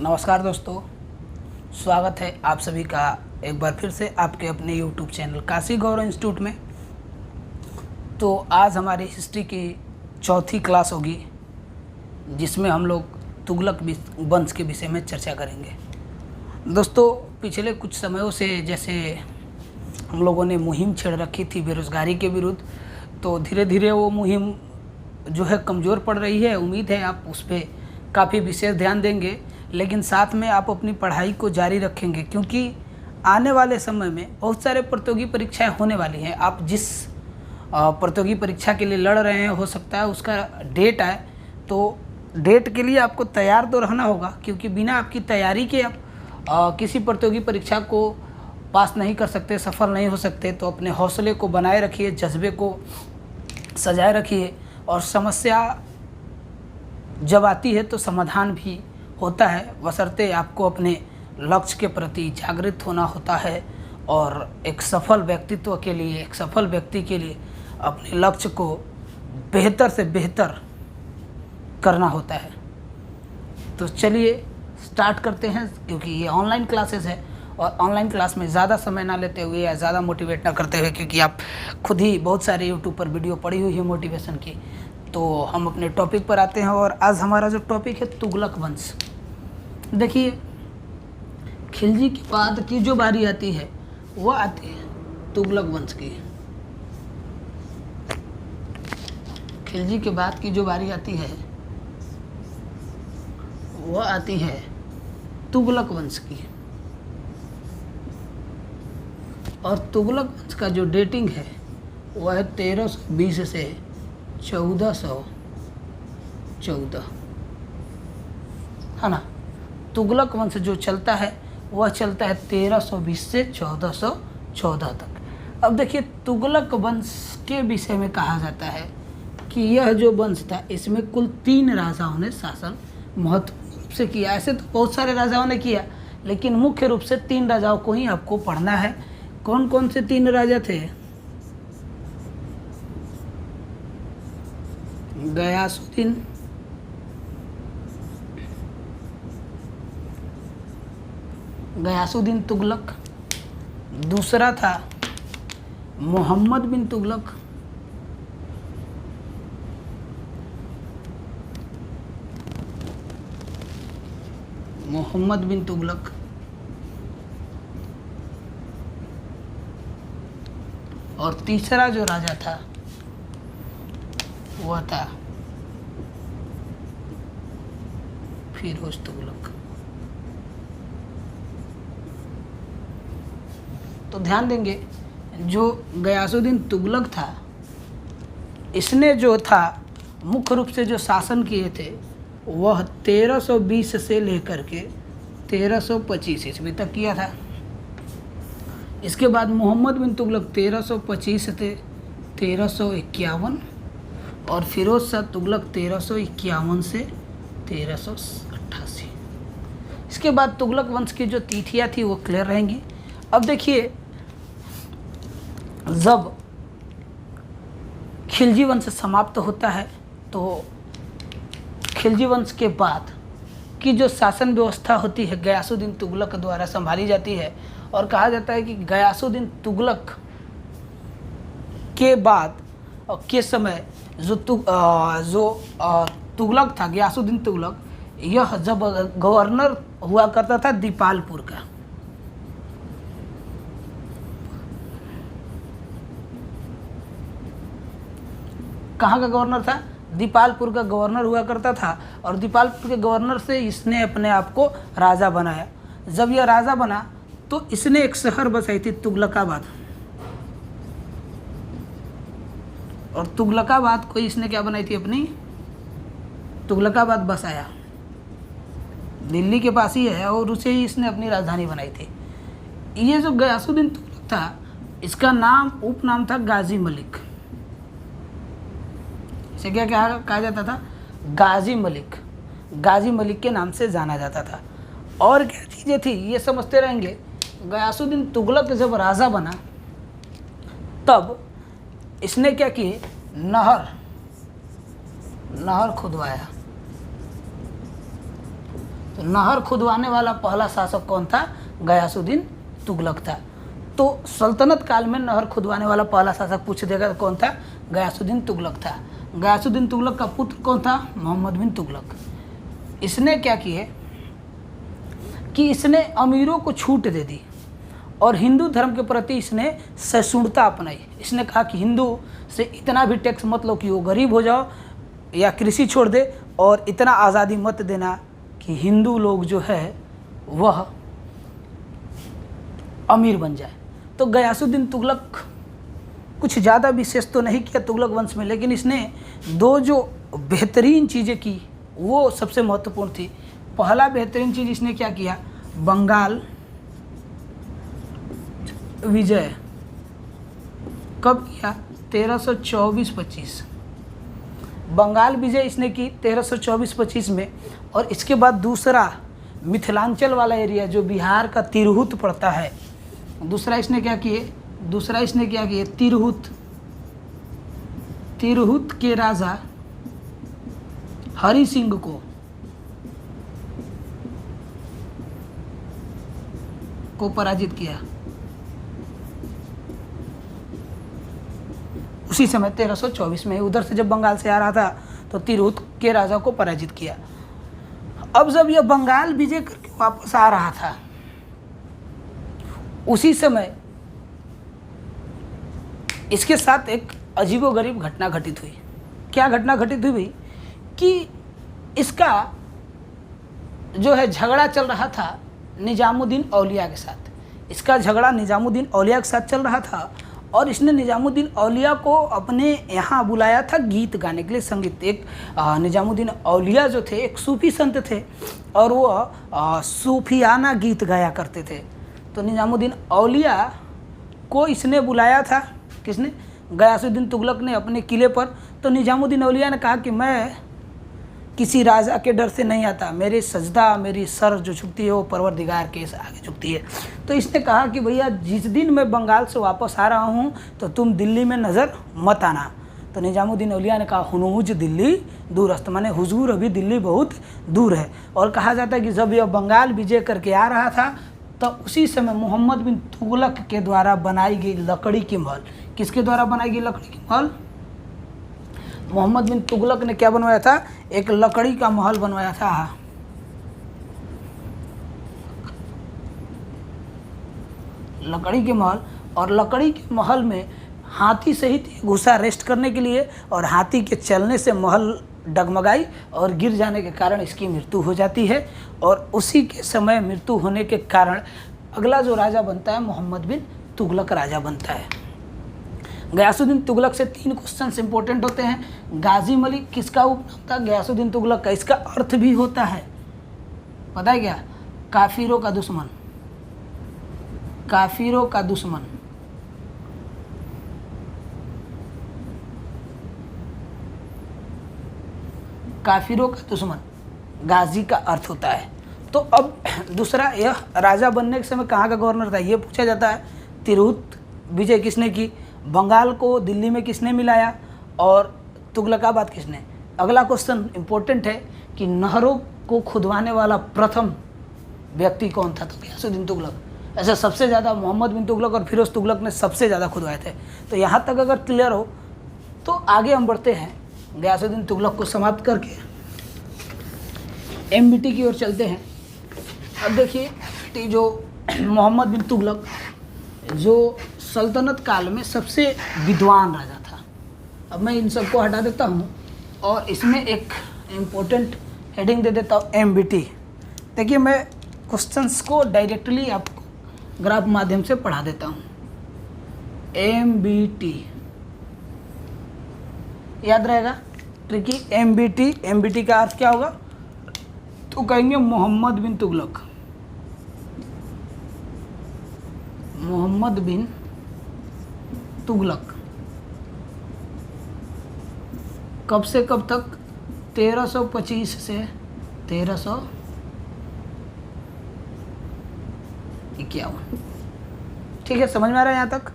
नमस्कार दोस्तों, स्वागत है आप सभी का एक बार फिर से आपके अपने YouTube चैनल काशी गौरव इंस्टीट्यूट में। तो आज हमारी हिस्ट्री की चौथी क्लास होगी जिसमें हम लोग तुगलक वंश के विषय में चर्चा करेंगे। दोस्तों, पिछले कुछ समयों से जैसे हम लोगों ने मुहिम छेड़ रखी थी बेरोज़गारी के विरुद्ध, तो धीरे धीरे वो मुहिम जो है कमज़ोर पड़ रही है। उम्मीद है आप उस पर काफ़ी विशेष ध्यान देंगे, लेकिन साथ में आप अपनी पढ़ाई को जारी रखेंगे क्योंकि आने वाले समय में बहुत सारे प्रतियोगी परीक्षाएं होने वाली हैं। आप जिस प्रतियोगी परीक्षा के लिए लड़ रहे हैं, हो सकता है उसका डेट आए, तो डेट के लिए आपको तैयार तो रहना होगा, क्योंकि बिना आपकी तैयारी के आप किसी प्रतियोगी परीक्षा को पास नहीं कर सकते, सफल नहीं हो सकते। तो अपने हौसले को बनाए रखिए, जज्बे को सजाए रखिए, और समस्या जब आती है तो समाधान भी होता है, बशर्ते आपको अपने लक्ष्य के प्रति जागृत होना होता है और एक सफल व्यक्तित्व के लिए, एक सफल व्यक्ति के लिए अपने लक्ष्य को बेहतर से बेहतर करना होता है। तो चलिए स्टार्ट करते हैं, क्योंकि ये ऑनलाइन क्लासेस है और ऑनलाइन क्लास में ज़्यादा समय ना लेते हुए या ज़्यादा मोटिवेट ना करते हुए, क्योंकि आप खुद ही बहुत सारे यूट्यूब पर वीडियो पड़ी हुई है मोटिवेशन की। तो हम अपने टॉपिक पर आते हैं और आज हमारा जो टॉपिक है तुगलक वंश। देखिए, खिलजी के बाद की जो बारी आती है वह आती है तुगलक वंश की। खिलजी के बाद की जो बारी आती है वह आती है तुगलक वंश की। और तुगलक वंश का जो डेटिंग है वह है 1320 से 1414, है ना। तुगलक वंश जो चलता है वह चलता है 1320 से 1414 तक। अब देखिए, तुगलक वंश के विषय में कहा जाता है कि यह जो वंश था इसमें कुल 3 राजाओं ने शासन महत्वपूर्ण रूप से किया। ऐसे तो बहुत सारे राजाओं ने किया, लेकिन मुख्य रूप से 3 राजाओं को ही आपको पढ़ना है। कौन कौन से 3 राजा थे? गयासुद्दीन तुगलक, दूसरा था मोहम्मद बिन तुगलक, और तीसरा जो राजा था वह था फिरोज तुगलक। तो ध्यान देंगे, जो गयासुद्दीन तुगलक था इसने जो था मुख्य रूप से जो शासन किए थे वह 1320 से लेकर के 1325 ईस्वी तक किया था। इसके बाद मोहम्मद बिन तुगलक 1325 से 1351 और फिरोज शाह तुगलक 1351 से 1388। इसके बाद तुगलक वंश की जो तिथियाँ थी वो क्लियर रहेंगी। अब देखिए, जब खिलजी वंश समाप्त होता है तो खिलजी वंश के बाद की जो शासन व्यवस्था होती है गयासुद्दीन तुगलक द्वारा संभाली जाती है। और कहा जाता है कि गयासुद्दीन तुगलक के बाद के समय जो तुगलक था, गयासुद्दीन तुगलक, यह जब गवर्नर हुआ करता था दीपालपुर का। कहाँ का गवर्नर था? दीपालपुर का गवर्नर हुआ करता था। और दीपालपुर के गवर्नर से इसने अपने आप को राजा बनाया। जब यह राजा बना तो इसने एक शहर बसाई थी तुगलकाबाद, और तुगलकाबाद को इसने क्या बनाई थी अपनी? तुगलकाबाद बसाया, दिल्ली के पास ही है, और उसे ही इसने अपनी राजधानी बनाई थी। ये जो गयासुद्दीन तुगलक था, इसका नाम उपनाम था गाजी मलिक। इसे क्या क्या कहा जाता था? गाजी मलिक। गाजी मलिक के नाम से जाना जाता था। और क्या चीज़ें थी ये समझते रहेंगे। गयासुद्दीन तुगलक जब राजा बना तब इसने क्या किए? नहर खुदवाया। तो तो नहर खुदवाने वाला पहला शासक कौन था? गयासुद्दीन तुगलक था। तो सल्तनत काल में नहर खुदवाने वाला पहला शासक पूछ देगा तो कौन था? गयासुद्दीन तुगलक था। गयासुद्दीन तुगलक का पुत्र कौन था? मोहम्मद बिन तुगलक। इसने क्या किए कि इसने अमीरों को छूट दे दी और हिंदू धर्म के प्रति इसने सहिष्णुता अपनाई। इसने कहा कि हिंदू से इतना भी टैक्स मत लो कि वो गरीब हो जाओ या कृषि छोड़ दे, और इतना आज़ादी मत देना कि हिंदू लोग जो है वह अमीर बन जाए। तो गयासुद्दीन तुगलक कुछ ज़्यादा विशेष तो नहीं किया तुगलक वंश में, लेकिन इसने दो जो बेहतरीन चीज़ें की वो सबसे महत्वपूर्ण थी। पहला बेहतरीन चीज़ इसने क्या किया? बंगाल विजय कब किया? 1324-25। बंगाल विजय इसने की 1324-25 में। और इसके बाद दूसरा मिथिलांचल वाला एरिया जो बिहार का तिरहुत पड़ता है, दूसरा इसने क्या किए? तिरहुत के राजा हरि सिंह को पराजित किया। उसी समय 1324 में उधर से जब बंगाल से आ रहा था तो तिरहुत के राजा को पराजित किया। अब जब यह बंगाल विजय करके वापस आ रहा था, उसी समय इसके साथ एक अजीबोगरीब घटना घटित हुई। क्या घटना घटित हुई कि इसका जो है झगड़ा चल रहा था निजामुद्दीन औलिया के साथ। इसका झगड़ा निजामुद्दीन औलिया के साथ चल रहा था और इसने निजामुद्दीन औलिया को अपने यहाँ बुलाया था गीत गाने के लिए, संगीत। एक निजामुद्दीन औलिया जो थे एक सूफी संत थे और वो सूफियाना गीत गाया करते थे। तो निजामुद्दीन औलिया को इसने बुलाया था, किसने? गयासुद्दीन तुगलक ने अपने किले पर। तो निजामुद्दीन औलिया ने कहा कि मैं किसी राजा के डर से नहीं आता, मेरी सजदा, मेरी सर जो झुकती है वो परवरदिगार के आगे झुकती है। तो इसने कहा कि भैया जिस दिन मैं बंगाल से वापस आ रहा हूँ तो तुम दिल्ली में नज़र मत आना। तो निजामुद्दीन औलिया ने कहा हुनूज दिल्ली दूरस्त, माने हुजूर अभी दिल्ली बहुत दूर है। और कहा जाता है कि जब यह बंगाल विजय करके आ रहा था तो उसी समय मोहम्मद बिन तुगलक के द्वारा बनाई गई लकड़ी की महल। किसके द्वारा बनाई गई लकड़ी की महल? मोहम्मद बिन तुगलक ने क्या बनवाया था? एक लकड़ी का महल बनवाया था। लकड़ी के महल, और लकड़ी के महल में हाथी सहित घुसा रेस्ट करने के लिए, और हाथी के चलने से महल डगमगाई और गिर जाने के कारण इसकी मृत्यु हो जाती है। और उसी के समय मृत्यु होने के कारण अगला जो राजा बनता है मोहम्मद बिन तुगलक राजा बनता है। गयासुद्दीन तुगलक से 3 क्वेश्चंस इंपॉर्टेंट होते हैं। गाजी मलिक किसका उपनाम था? गयासुद्दीन तुगलक का। इसका अर्थ भी होता है, पता है क्या? काफिरों का दुश्मन। काफिरों का दुश्मन। काफिरों का दुश्मन गाजी का अर्थ होता है। तो अब दूसरा, यह राजा बनने के समय कहाँ का गवर्नर था ये पूछा जाता है। तिरहुत विजय किसने की? बंगाल को दिल्ली में किसने मिलाया? और तुगलकाबाद किसने? अगला क्वेश्चन इंपॉर्टेंट है कि नहरों को खुदवाने वाला प्रथम व्यक्ति कौन था? तो गयासुद्दीन तुगलक। ऐसे सबसे ज़्यादा मोहम्मद बिन तुगलक और फिरोज तुगलक ने सबसे ज़्यादा खुदवाए थे। तो यहाँ तक अगर क्लियर हो तो आगे हम बढ़ते हैं। गयासुद्दीन तुगलक को समाप्त करके एमबीटी की ओर चलते हैं। अब देखिए जो मोहम्मद बिन तुगलक जो सल्तनत काल में सबसे विद्वान राजा था। अब मैं इन सबको हटा देता हूँ और इसमें एक इम्पोर्टेंट हेडिंग दे देता हूँ एमबीटी। देखिए मैं क्वेश्चंस को डायरेक्टली आपको ग्राफ माध्यम से पढ़ा देता हूँ। एमबीटी याद रहेगा ट्रिकी। एमबीटी का अर्थ क्या होगा? तो कहेंगे मोहम्मद बिन तुगलक। मोहम्मद बिन तुगलक कब से कब तक? 1325 से 1351। ठीक है, समझ में आ रहा है यहाँ तक?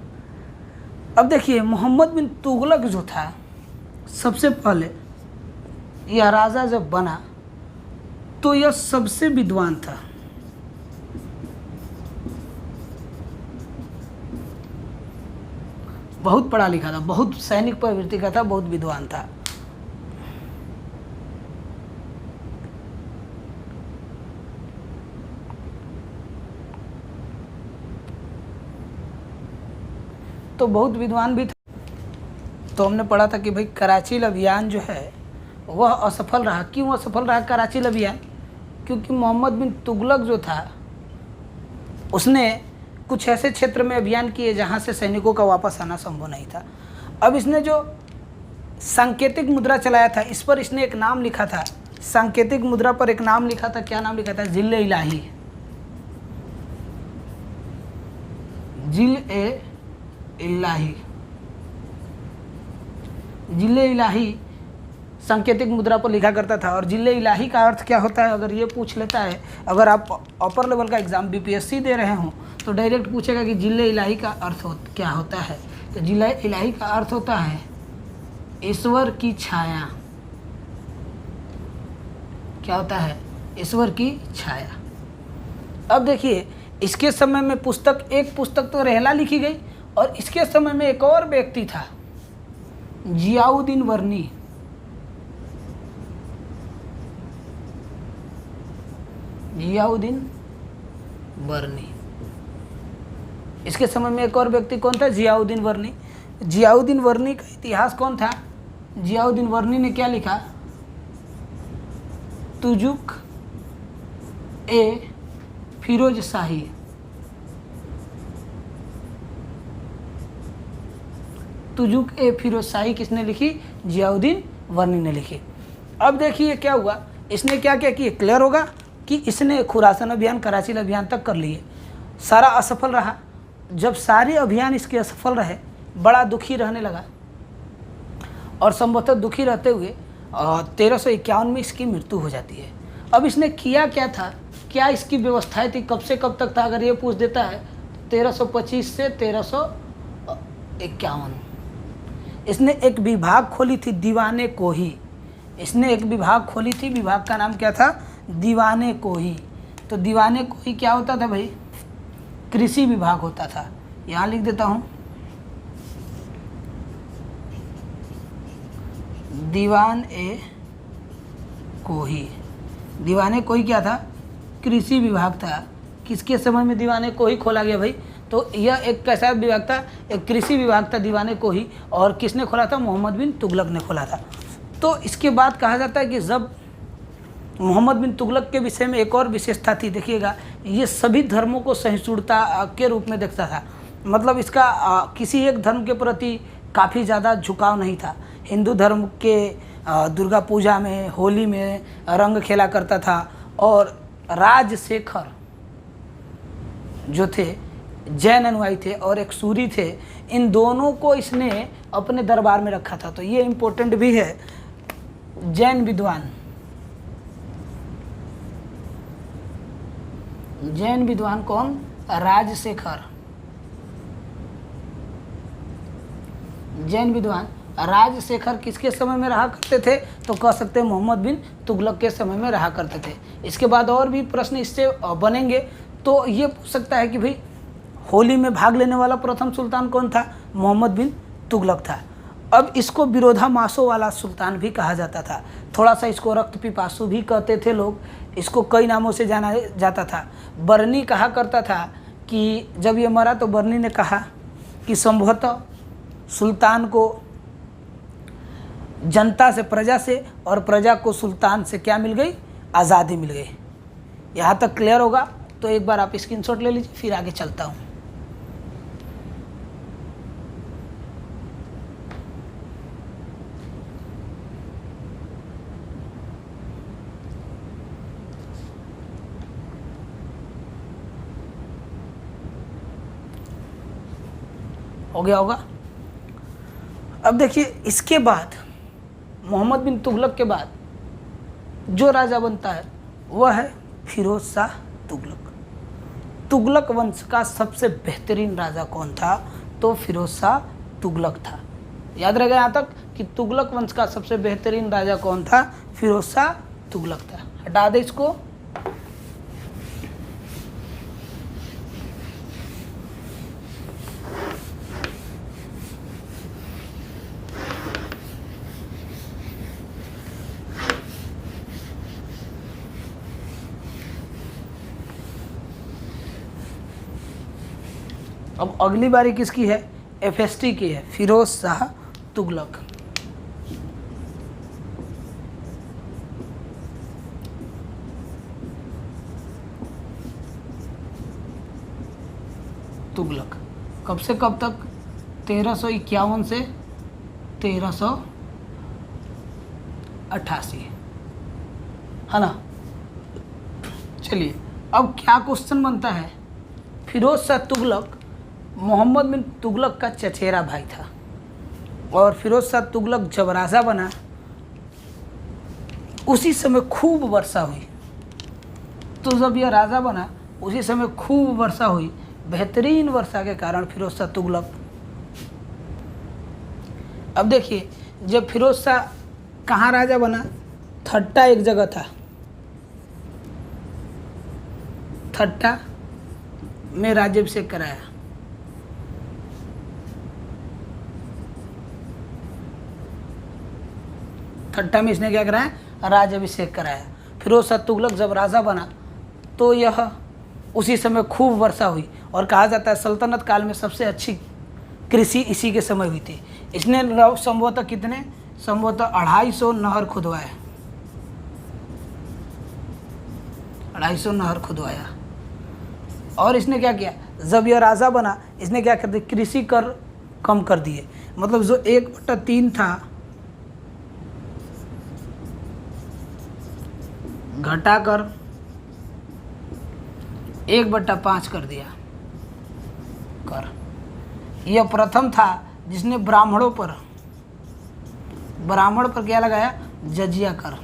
अब देखिए मोहम्मद बिन तुगलक जो था, सबसे पहले यह राजा जब बना तो यह सबसे विद्वान था। बहुत पढ़ा लिखा था, बहुत सैनिक प्रवृत्ति का था, बहुत विद्वान था। तो बहुत विद्वान भी था। तो हमने पढ़ा था कि भाई कराची अभियान जो है वह असफल रहा। क्यों असफल रहा कराची अभियान? क्योंकि मोहम्मद बिन तुगलक जो था उसने कुछ ऐसे क्षेत्र में अभियान किए जहाँ से सैनिकों का वापस आना संभव नहीं था। अब इसने जो सांकेतिक मुद्रा चलाया था, इस पर इसने एक नाम लिखा था। सांकेतिक मुद्रा पर एक नाम लिखा था। क्या नाम लिखा था? जिल-ए इलाही। जिल-ए इलाही। जिले इलाही सांकेतिक मुद्रा पर लिखा करता था। और जिले इलाही का अर्थ क्या होता है अगर ये पूछ लेता है, अगर आप अपर लेवल का एग्जाम बीपीएससी दे रहे हो तो डायरेक्ट पूछेगा कि जिले इलाही का अर्थ क्या होता है। तो जिले इलाही का अर्थ होता है ईश्वर की छाया। क्या होता है? ईश्वर की छाया। अब देखिए इसके समय में एक पुस्तक तो रहला लिखी गई, और इसके समय में एक और व्यक्ति था, जियाउद्दीन वर्नी। जियाउद्दीन वर्नी। इसके समय में एक और व्यक्ति कौन था? जियाउद्दीन वर्नी। जियाउद्दीन वर्नी का इतिहास कौन था? जियाउद्दीन वर्नी ने क्या लिखा? तुजुक ए फिरोज शाही। तुजुक ए फिरोज शाही किसने लिखी? जियाउद्दीन वर्नी ने लिखी। अब देखिए क्या हुआ, इसने क्या क्या किया, क्लियर होगा कि इसने खुरासान अभियान, कराची अभियान तक कर लिए, सारा असफल रहा। जब सारे अभियान इसके असफल रहे, बड़ा दुखी रहने लगा, और संभवतः दुखी रहते हुए 1351 में इसकी मृत्यु हो जाती है। अब इसने किया क्या था, क्या इसकी व्यवस्थाएं थी, कब से कब तक था? अगर ये पूछ देता है 1325 से 1351। इसने एक विभाग खोली थी, दीवाने कोही। इसने एक विभाग खोली थी, विभाग का नाम क्या था? दीवाने कोही। तो दीवाने कोही क्या होता था भाई? कृषि विभाग होता था। यहाँ लिख देता हूँ, दीवान ए कोही। दीवाने कोही क्या था? कृषि विभाग था। किसके समय में दीवाने कोही खोला गया भाई? तो यह एक कैसा विभाग था? एक कृषि विभाग था, दीवाने कोही। और किसने खोला था? मोहम्मद बिन तुगलक ने खोला था। तो इसके बाद कहा जाता है कि जब मोहम्मद बिन तुगलक के विषय में एक और विशेषता थी, देखिएगा, ये सभी धर्मों को सहिष्णुता के रूप में देखता था। मतलब इसका किसी एक धर्म के प्रति काफ़ी ज़्यादा झुकाव नहीं था। हिंदू धर्म के दुर्गा पूजा में, होली में रंग खेला करता था। और राजशेखर जो थे जैन अनुयायी थे, और एक सूरी थे, इन दोनों को इसने अपने दरबार में रखा था। तो ये इम्पोर्टेंट भी है। जैन विद्वान, जैन विद्वान कौन? राजशेखर। जैन विद्वान राजशेखर किसके समय में रहा करते थे? तो कह सकते हैं मोहम्मद बिन तुगलक के समय में रहा करते थे। इसके बाद और भी प्रश्न इससे बनेंगे। तो ये पूछ सकता है कि भाई होली में भाग लेने वाला प्रथम सुल्तान कौन था? मोहम्मद बिन तुगलक था। अब इसको विरोधामासों वाला सुल्तान भी कहा जाता था। थोड़ा सा इसको रक्त पिपासु भी कहते थे लोग। इसको कई नामों से जाना जाता था। बर्नी कहा करता था कि जब ये मरा तो बर्नी ने कहा कि संभवतः सुल्तान को जनता से, प्रजा से, और प्रजा को सुल्तान से क्या मिल गई? आज़ादी मिल गई। यहाँ तक क्लियर होगा? तो एक बार आप स्क्रीनशॉट ले लीजिए, फिर आगे चलता हूँ। हो गया होगा? अब देखिए इसके बाद मोहम्मद बिन तुगलक के बाद जो राजा बनता है वह है फिरोज शाह तुगलक। तुगलक वंश का सबसे बेहतरीन राजा कौन था? तो फिरोज शाह तुगलक था। याद रहेगा यहाँ तक कि तुगलक वंश का सबसे बेहतरीन राजा कौन था? फिरोज शाह तुगलक था। हटा दे इसको। अब अगली बारी किसकी है? FST की है, फिरोज शाह तुगलक। तुगलक कब से कब तक? 1351 से 1388, है ना। चलिए अब क्या क्वेश्चन बनता है? फिरोज शाह तुगलक मोहम्मद बिन तुगलक का चचेरा भाई था, और फिरोज शाह तुगलक जब राजा बना उसी समय खूब वर्षा हुई। तो जब यह राजा बना उसी समय खूब वर्षा हुई। बेहतरीन वर्षा के कारण फिरोज शाह तुगलक, अब देखिए जब फिरोज शाह कहाँ राजा बना? ठट्टा एक जगह था, ठट्टा में राज्याभिषेक कराया। ठट्टा में इसने क्या कराया? राज्याभिषेक कराया। फिरोज शाह तुगलक जब राजा बना तो यह उसी समय खूब वर्षा हुई, और कहा जाता है सल्तनत काल में सबसे अच्छी कृषि इसी के समय हुई थी। इसने संभवतः कितने? संभवतः 250 नहर खुदवाए, 250 नहर खुदवाया। और इसने क्या किया? जब यह राजा बना इसने क्या कर दिया? कृषि कर कम कर दिए। मतलब जो 1/3 था घटाकर 1/5 कर दिया कर। यह प्रथम था जिसने ब्राह्मण पर क्या लगाया? जजिया कर।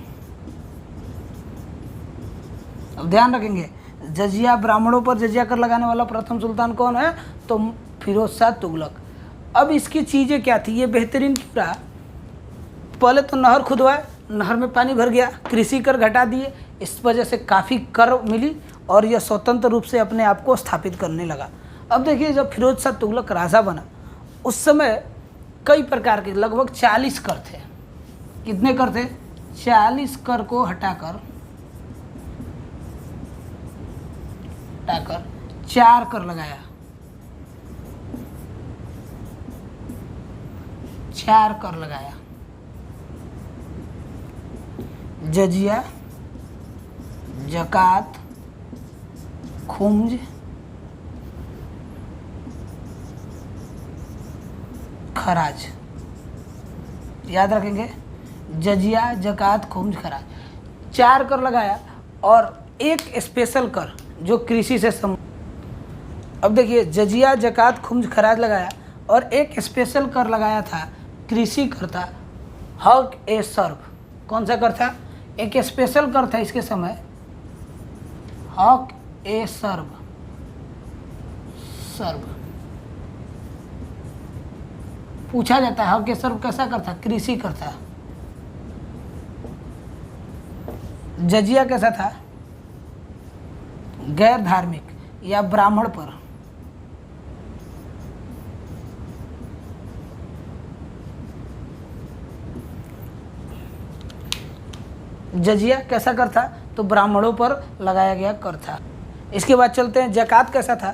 अब ध्यान रखेंगे, जजिया, ब्राह्मणों पर जजिया कर लगाने वाला प्रथम सुल्तान कौन है? तो फिरोज शाह तुगलक। अब इसकी चीज़ें क्या थी? ये बेहतरीन क्यों रहा? पहले तो नहर खुदवाए, नहर में पानी भर गया, कृषि कर घटा दिए, इस वजह से काफ़ी कर मिली और यह स्वतंत्र रूप से अपने आप को स्थापित करने लगा। अब देखिए जब फिरोज शाह तुगलक राजा बना उस समय कई प्रकार के लगभग 40 कर थे। कितने कर थे? 40 कर को हटाकर 4 कर लगाया। 4 कर लगाया। जजिया, जकात, खुम्ज, खराज। याद रखेंगे, जजिया, जकात, खुम्ज, खराज। 4 कर लगाया और एक स्पेशल कर जो कृषि से अब देखिए जजिया, जकात, खुम्ज, खराज लगाया और एक स्पेशल कर लगाया था, कृषि कर था, हक ए सर्व। कौन सा कर था? एक स्पेशल कर था इसके समय, हक ए सर्व। पूछा जाता है हक ए सर्व कैसा कर था? कृषि कर था। जजिया कैसा था? गैर धार्मिक या ब्राह्मण पर। जजिया कैसा कर था? तो ब्राह्मणों पर लगाया गया कर था। इसके बाद चलते हैं, जकात कैसा था?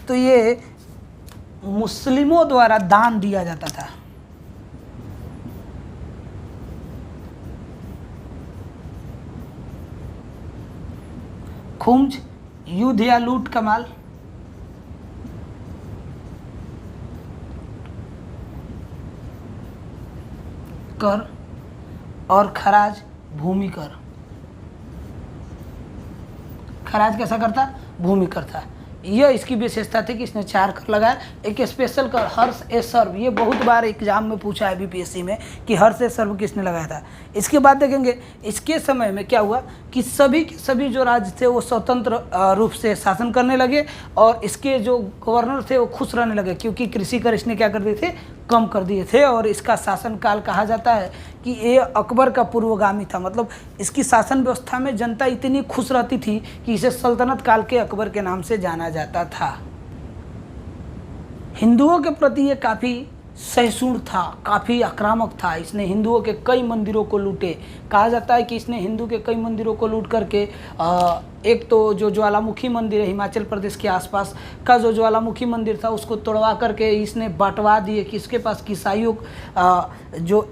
तो ये मुस्लिमों द्वारा दान दिया जाता था। खुम्ज युद्ध या लूट का माल। कर। और खराज भूमि कर। खराज कैसा करता? भूमि कर था। यह इसकी विशेषता थी कि इसने 4 कर लगाया। एक स्पेशल कर हर्ष ए सर्व, ये बहुत बार एग्जाम में पूछा है बीपीएससी में कि हर्ष ए सर्व किसने लगाया था। इसके बाद देखेंगे इसके समय में क्या हुआ कि सभी के सभी जो राज्य थे वो स्वतंत्र रूप से शासन करने लगे और इसके जो गवर्नर थे वो खुश रहने लगे, क्योंकि कृषि कर इसने क्या कर दिए थे? कम कर दिए थे और इसका शासनकाल कहा जाता है कि ये अकबर का पूर्वगामी था। मतलब इसकी शासन व्यवस्था में जनता इतनी खुश रहती थी कि इसे सल्तनत काल के अकबर के नाम से जाना जाता था। हिंदुओं के प्रति ये काफ़ी सहिष्णु था, काफ़ी आक्रामक था। इसने हिंदुओं के कई मंदिरों को लूटे। कहा जाता है कि इसने हिंदू के कई मंदिरों को लूट करके एक तो जो ज्वालामुखी मंदिर है हिमाचल प्रदेश के आसपास का, जो ज्वालामुखी मंदिर था उसको तोड़वा करके इसने बांटवा दिए। किसके पास? ईसाइयों जो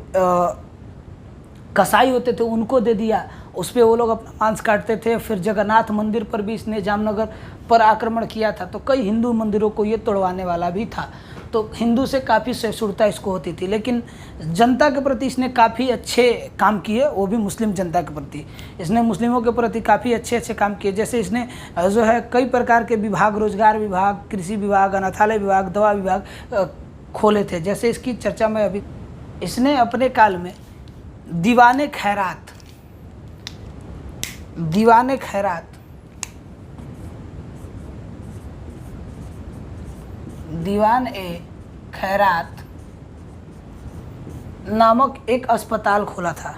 कसाई होते थे उनको दे दिया। उस पर वो लोग अपना मांस काटते थे। फिर जगन्नाथ मंदिर पर भी इसने जामनगर पर आक्रमण किया था। तो कई हिंदू मंदिरों को ये तोड़वाने वाला भी था। तो हिंदू से काफ़ी सहिष्णुता इसको होती थी। लेकिन जनता के प्रति इसने काफ़ी अच्छे काम किए, वो भी मुस्लिम जनता के प्रति। इसने मुस्लिमों के प्रति काफ़ी अच्छे काम किए। जैसे इसने जो है कई प्रकार के विभाग, रोजगार विभाग, कृषि विभाग, अनाथालय विभाग, दवा विभाग खोले थे। जैसे इसकी चर्चा में अभी, इसने अपने काल में दीवाने खैरात, दीवान ए खैरात नामक एक अस्पताल खोला था,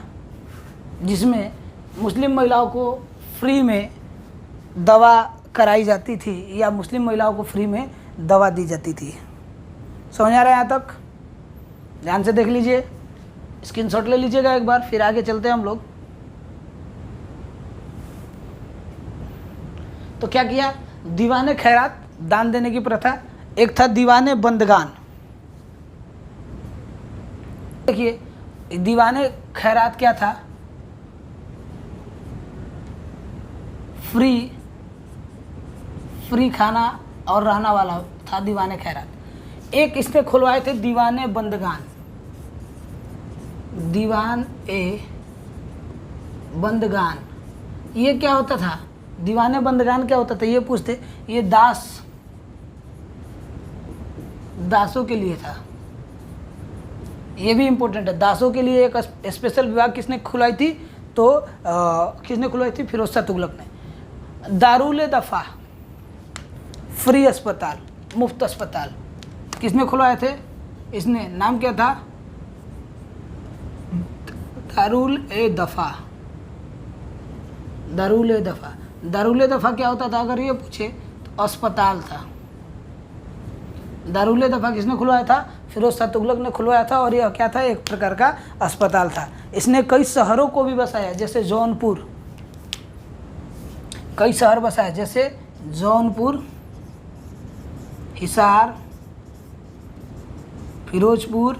जिसमें मुस्लिम महिलाओं को फ्री में दवा कराई जाती थी या मुस्लिम महिलाओं को फ्री में दवा दी जाती थी। समझ आ रहा है यहाँ तक? ध्यान से देख लीजिए, स्क्रीनशॉट ले लीजिएगा एक बार, फिर आगे चलते हैं हम लोग। तो क्या किया? दीवाने खैरात, दान देने की प्रथा। एक था दीवाने बंदगान। देखिए दीवाने खैरात क्या था? फ्री खाना और रहना वाला था दीवाने खैरात। एक इसने खुलवाए थे दीवाने बंदगान। दीवान ए बंदगान, ये क्या होता था? दीवाने बंदगान क्या होता था ये पूछते। ये दासों के लिए था। ये भी इम्पोर्टेंट है। दासों के लिए एक स्पेशल विभाग किसने खुलवाई थी? तो किसने खुलवाई थी? फिरोज शाह तुगलक ने। दारुल दफ़ा, फ्री अस्पताल, मुफ्त अस्पताल, किसने खुलवाए थे? इसने। नाम क्या था? दारुल ए दफ़ा। दारुल दफ़ा क्या होता था अगर ये पूछे तो अस्पताल था। दारुल दफ़ा किसने खुलवाया था? फिरोज शाह तुगलक ने खुलवाया था। और यह क्या था? एक प्रकार का अस्पताल था। इसने कई शहरों को भी बसाया, जैसे जौनपुर, कई शहर बसाए जैसे जौनपुर, हिसार, फिरोजपुर,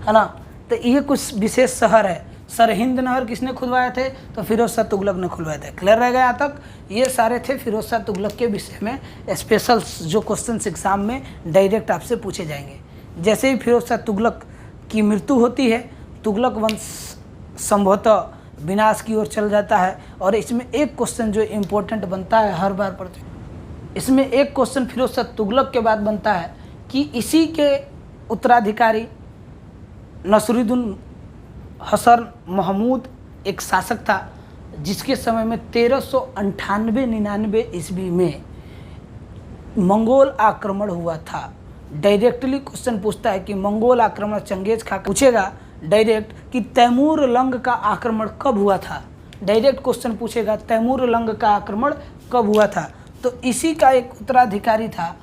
है ना। तो ये कुछ विशेष शहर है। सरहिंद नहर किसने खुलवाए थे? तो फिरोज शाह तुगलक ने खुलवाए थे। क्लियर रहेगा यहाँ तक? ये सारे थे फिरोज शाह तुगलक के विषय में स्पेशल जो क्वेश्चन एग्जाम में डायरेक्ट आपसे पूछे जाएंगे। जैसे ही फिरोज शाह तुगलक की मृत्यु होती है, तुगलक वंश संभवतः विनाश की ओर चल जाता है। और इसमें एक क्वेश्चन जो इम्पोर्टेंट बनता है हर बार पर, इसमें एक क्वेश्चन फिरोज शाह तुगलक के बाद बनता है कि इसी के उत्तराधिकारी नसरुद्दीन हसन महमूद एक शासक था, जिसके समय में 1398-99 ईस्वी में मंगोल आक्रमण हुआ था। डायरेक्टली क्वेश्चन पूछता है कि मंगोल आक्रमण, चंगेज खान पूछेगा डायरेक्ट कि तैमूर लंग का आक्रमण कब हुआ था। डायरेक्ट क्वेश्चन पूछेगा तैमूर लंग का आक्रमण कब हुआ था। तो इसी का एक उत्तराधिकारी था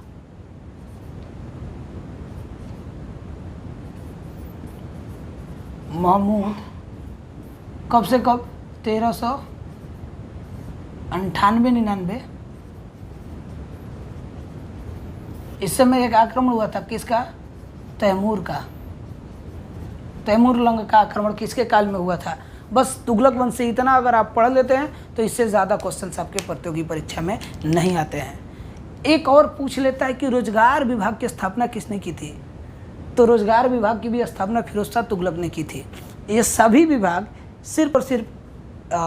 महमूद। कब से कब? 1398-99। इस समय एक आक्रमण हुआ था, किसका? तैमूर का। तैमूर लंग का आक्रमण किसके काल में हुआ था? बस तुगलक वंश से इतना अगर आप पढ़ लेते हैं तो इससे ज़्यादा क्वेश्चंस आपके प्रतियोगी परीक्षा में नहीं आते हैं। एक और पूछ लेता है कि रोजगार विभाग की स्थापना किसने की थी? तो रोजगार विभाग की भी स्थापना फिरोज शाह तुगलक ने की थी। ये सभी विभाग सिर्फ और सिर्फ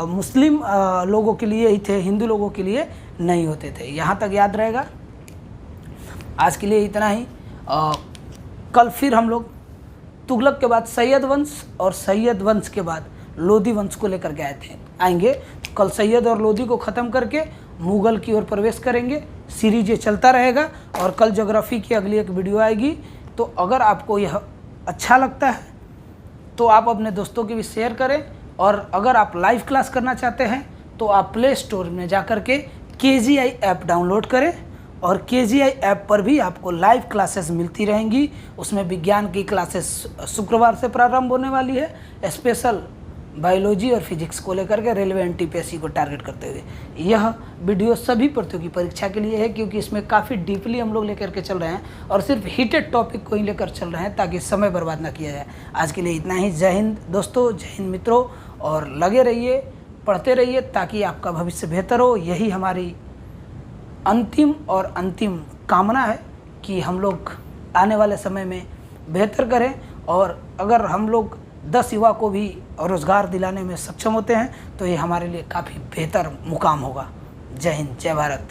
मुस्लिम लोगों के लिए ही थे, हिंदू लोगों के लिए नहीं होते थे। यहाँ तक याद रहेगा। आज के लिए इतना ही। कल फिर हम लोग तुगलक के बाद सैयद वंश और सैयद वंश के बाद लोधी वंश को लेकर के आएंगे। कल सैयद और लोधी को ख़त्म करके मुग़ल की ओर प्रवेश करेंगे। सीरीज ये चलता रहेगा और कल ज्योग्राफी की अगली एक वीडियो आएगी। तो अगर आपको यह अच्छा लगता है तो आप अपने दोस्तों के भी शेयर करें, और अगर आप लाइव क्लास करना चाहते हैं तो आप प्ले स्टोर में जा कर के KGI ऐप डाउनलोड करें, और KGI ऐप पर भी आपको लाइव क्लासेस मिलती रहेंगी। उसमें विज्ञान की क्लासेस शुक्रवार से प्रारंभ होने वाली है, स्पेशल बायोलॉजी और फिजिक्स को लेकर के रेलवे NTPSC को टारगेट करते हुए। यह वीडियो सभी प्रतियोगी परीक्षा के लिए है, क्योंकि इसमें काफ़ी डीपली हम लोग लेकर के चल रहे हैं और सिर्फ हीटेड टॉपिक को ही लेकर चल रहे हैं ताकि समय बर्बाद ना किया जाए। आज के लिए इतना ही। जय हिंद दोस्तों, जय हिंद मित्रों, और लगे रहिए, पढ़ते रहिए ताकि आपका भविष्य बेहतर हो। यही हमारी अंतिम कामना है कि हम लोग आने वाले समय में बेहतर करें, और अगर हम लोग 10 युवा को भी रोज़गार दिलाने में सक्षम होते हैं तो ये हमारे लिए काफ़ी बेहतर मुकाम होगा। जय हिंद, जय भारत।